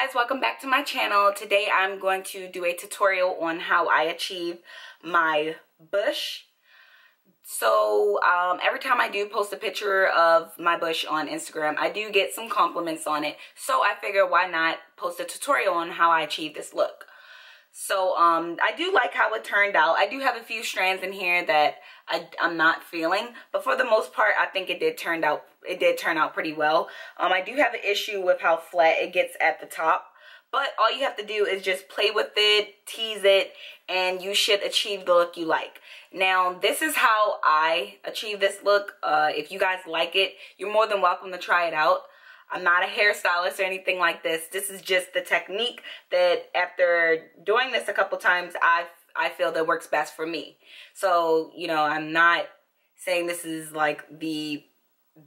guys, welcome back to my channel. Today I'm going to do a tutorial on how I achieve my bush. So every time I do post a picture of my bush on Instagram, I do get some compliments on it. So I figure why not post a tutorial on how I achieve this look. So I do like how it turned out. I do have a few strands in here that I'm not feeling, but for the most part I think it did turn out pretty well. I do have an issue with how flat it gets at the top, but all you have to do is just play with it, tease it, and you should achieve the look you like. Now this is how I achieve this look. If you guys like it, you're more than welcome to try it out. I'm not a hairstylist or anything like this. This is just the technique that after doing this a couple times, I feel that works best for me. So, you know, I'm not saying this is like the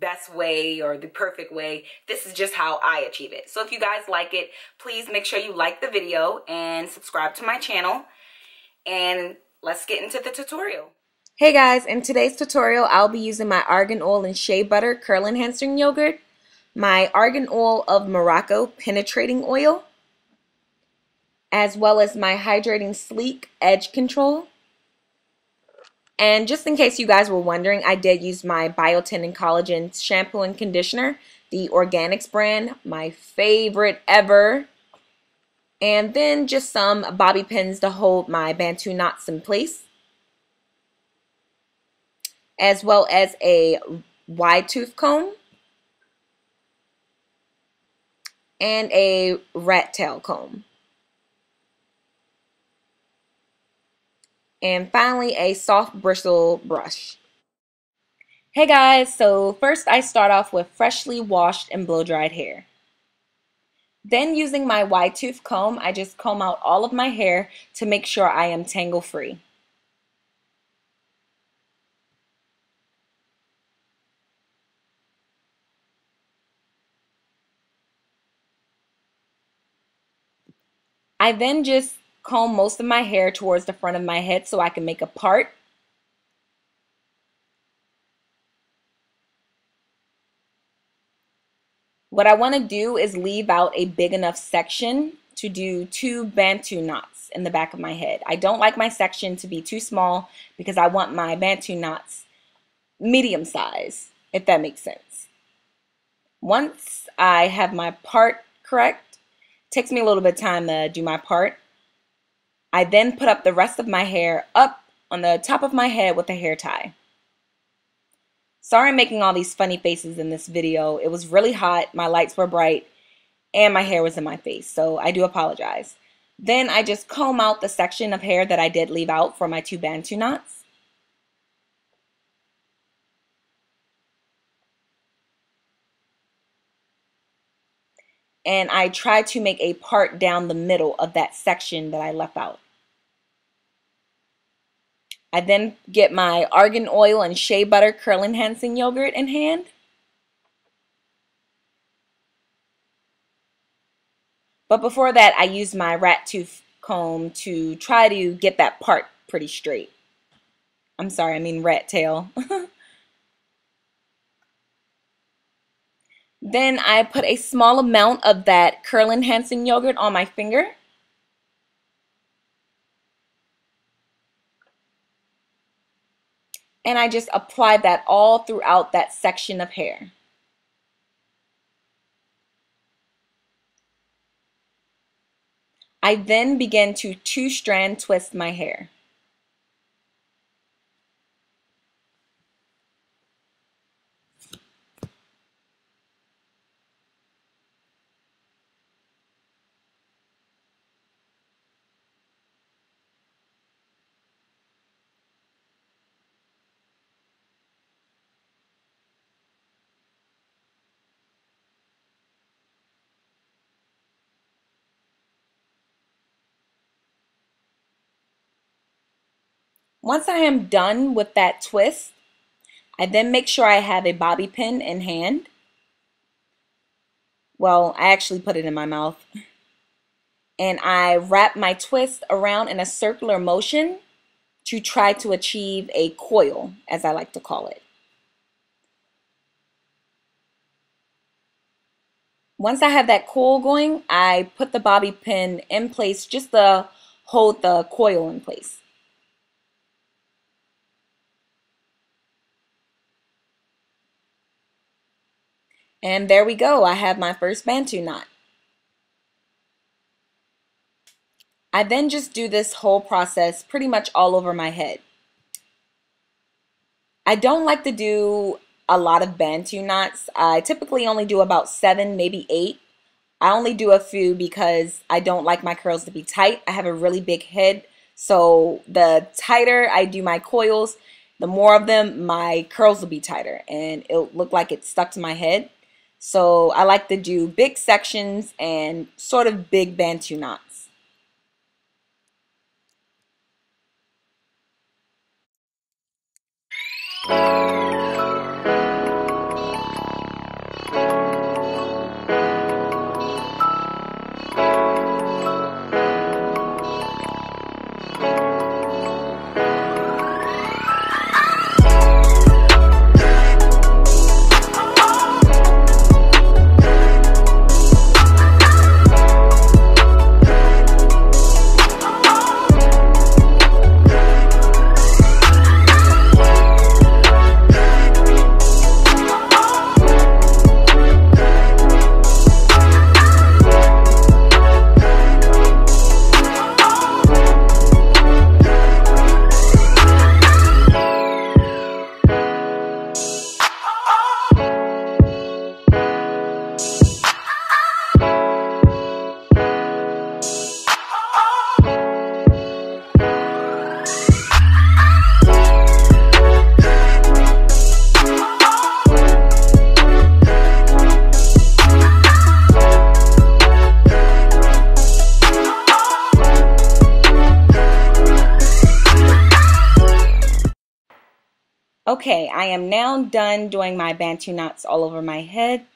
best way or the perfect way. This is just how I achieve it. So if you guys like it, please make sure you like the video and subscribe to my channel. And let's get into the tutorial. Hey guys, in today's tutorial, I'll be using my argan oil and shea butter curl enhancing yogurt, my argan oil of Morocco penetrating oil, as well as my hydrating sleek edge control. And just in case you guys were wondering, I did use my biotin and collagen shampoo and conditioner, the Organics brand, my favorite ever. And then just some bobby pins to hold my Bantu knots in place, as well as a wide tooth comb and a rat tail comb. And finally, a soft bristle brush. Hey guys, so first I start off with freshly washed and blow-dried hair. Then using my wide tooth comb, I just comb out all of my hair to make sure I am tangle-free. I then just comb most of my hair towards the front of my head so I can make a part. What I want to do is leave out a big enough section to do 2 Bantu knots in the back of my head. I don't like my section to be too small because I want my Bantu knots medium size, if that makes sense. Once I have my part correct, it takes me a little bit of time to do my part. I then put up the rest of my hair up on the top of my head with a hair tie. Sorry I'm making all these funny faces in this video. It was really hot, my lights were bright, and my hair was in my face, so I do apologize. Then I just comb out the section of hair that I did leave out for my 2 Bantu knots. And I try to make a part down the middle of that section that I left out. I then get my argan oil and shea butter curl enhancing yogurt in hand. But before that, I use my rat tooth comb to try to get that part pretty straight. I'm sorry, I mean rat tail. Then I put a small amount of that curl enhancing yogurt on my finger. And I just apply that all throughout that section of hair. I then begin to 2-strand twist my hair. Once I am done with that twist, I then make sure I have a bobby pin in hand. Well, I actually put it in my mouth. And I wrap my twist around in a circular motion to try to achieve a coil, as I like to call it. Once I have that coil going, I put the bobby pin in place just to hold the coil in place. And there we go. I have my first Bantu knot. I then just do this whole process pretty much all over my head. I don't like to do a lot of Bantu knots. I typically only do about 7, maybe 8. I only do a few because I don't like my curls to be tight. I have a really big head, so the tighter I do my coils, the more of them, my curls will be tighter and it'll look like it's stuck to my head. So I like to do big sections and sort of big Bantu knots. Okay, I am now done doing my Bantu knots all over my head.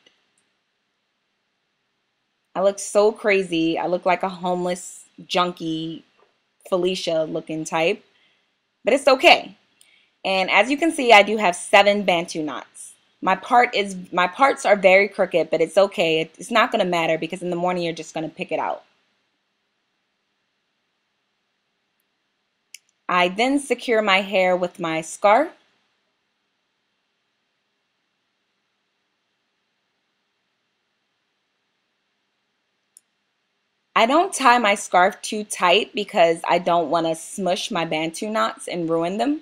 I look so crazy. I look like a homeless junkie Felicia looking type, but it's okay. And as you can see, I do have 7 Bantu knots. My parts are very crooked, but it's okay. It's not going to matter because in the morning you're just going to pick it out. I then secure my hair with my scarf. I don't tie my scarf too tight because I don't want to smush my Bantu knots and ruin them.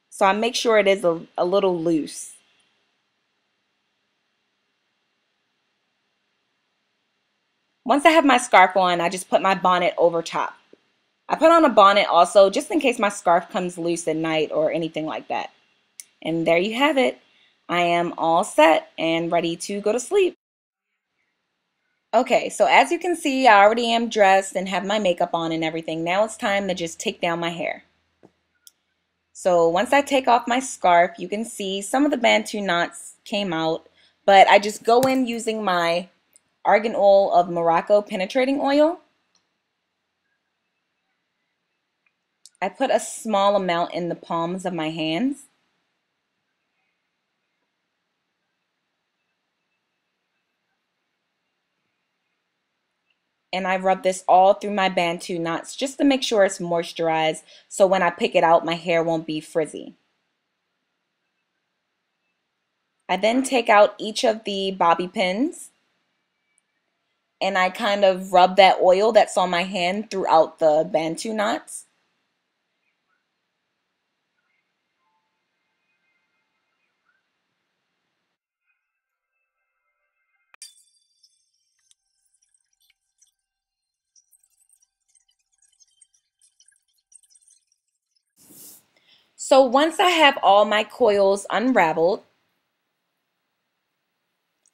So I make sure it is a little loose. Once I have my scarf on, I just put my bonnet over top. I put on a bonnet also just in case my scarf comes loose at night or anything like that. And there you have it. I am all set and ready to go to sleep. Okay, so as you can see, I already am dressed and have my makeup on and everything. Now it's time to just take down my hair. So once I take off my scarf, you can see some of the Bantu knots came out, but I just go in using my Argan oil of Morocco penetrating oil. I put a small amount in the palms of my hands. And I rub this all through my Bantu knots just to make sure it's moisturized so when I pick it out, my hair won't be frizzy. I then take out each of the bobby pins and I kind of rub that oil that's on my hand throughout the Bantu knots. So once I have all my coils unraveled,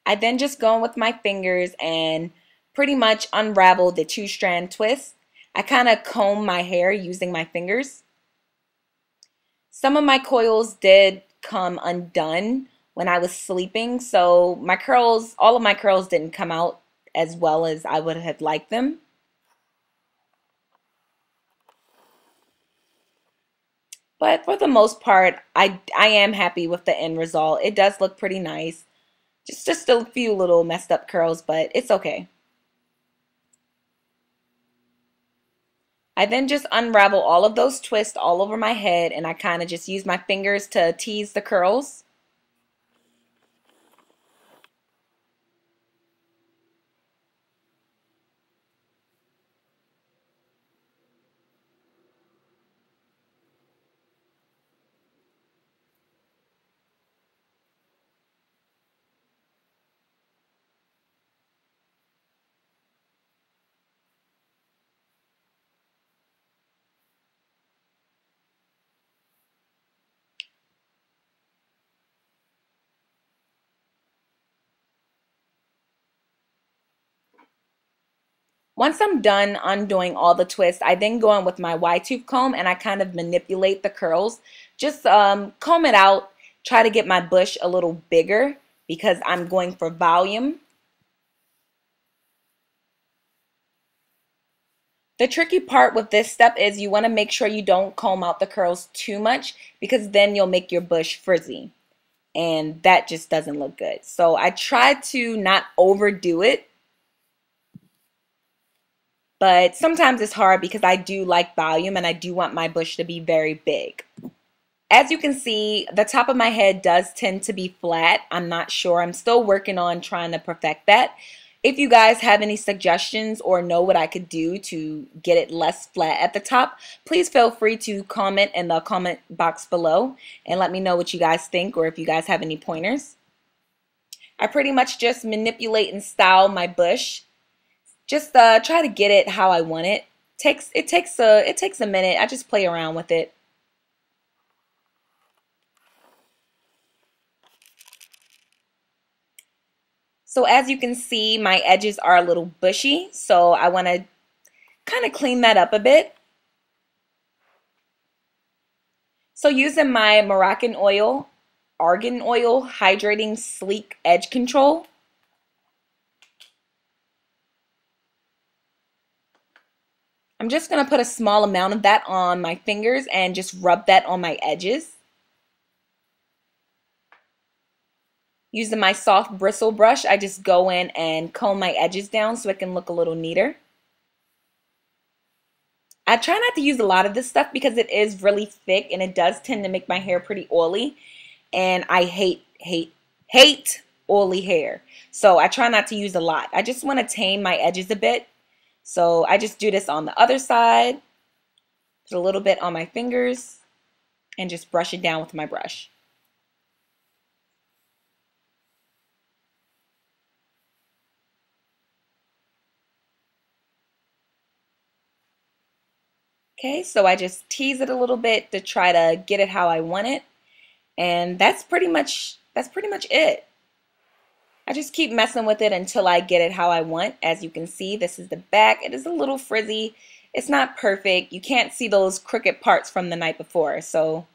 I then just go in with my fingers and pretty much unravel the 2-strand twist. I kind of comb my hair using my fingers. Some of my coils did come undone when I was sleeping, so my curls, all of my curls didn't come out as well as I would have liked them. But for the most part, I am happy with the end result. It does look pretty nice. Just a few little messed up curls, but it's okay. I then just unravel all of those twists all over my head, and I kind of just use my fingers to tease the curls. Once I'm done undoing all the twists, I then go in with my wide-tooth comb and I kind of manipulate the curls. Just comb it out, try to get my bush a little bigger because I'm going for volume. The tricky part with this step is you want to make sure you don't comb out the curls too much because then you'll make your bush frizzy and that just doesn't look good. So I try to not overdo it, but sometimes it's hard because I do like volume and I do want my bush to be very big. As you can see, the top of my head does tend to be flat. I'm not sure. I'm still working on trying to perfect that. If you guys have any suggestions or know what I could do to get it less flat at the top, please feel free to comment in the comment box below and let me know what you guys think or if you guys have any pointers. I pretty much just manipulate and style my bush. Just try to get it how I want it. It takes a minute. I just play around with it. So as you can see, my edges are a little bushy, so I want to kind of clean that up a bit. So using my Moroccan oil, Argan oil, hydrating sleek edge control. I'm just going to put a small amount of that on my fingers and just rub that on my edges. Using my soft bristle brush, I just go in and comb my edges down so it can look a little neater. I try not to use a lot of this stuff because it is really thick and it does tend to make my hair pretty oily. And I hate oily hair. So I try not to use a lot. I just want to tame my edges a bit. So I just do this on the other side. Put a little bit on my fingers and just brush it down with my brush. Okay, so I just tease it a little bit to try to get it how I want it. And that's pretty much it. I just keep messing with it until I get it how I want. As you can see, this is the back. It is a little frizzy. It's not perfect. You can't see those crooked parts from the night before. So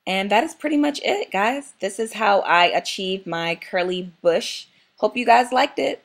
and that is pretty much it, guys. This is how I achieve my curly bush. Hope you guys liked it.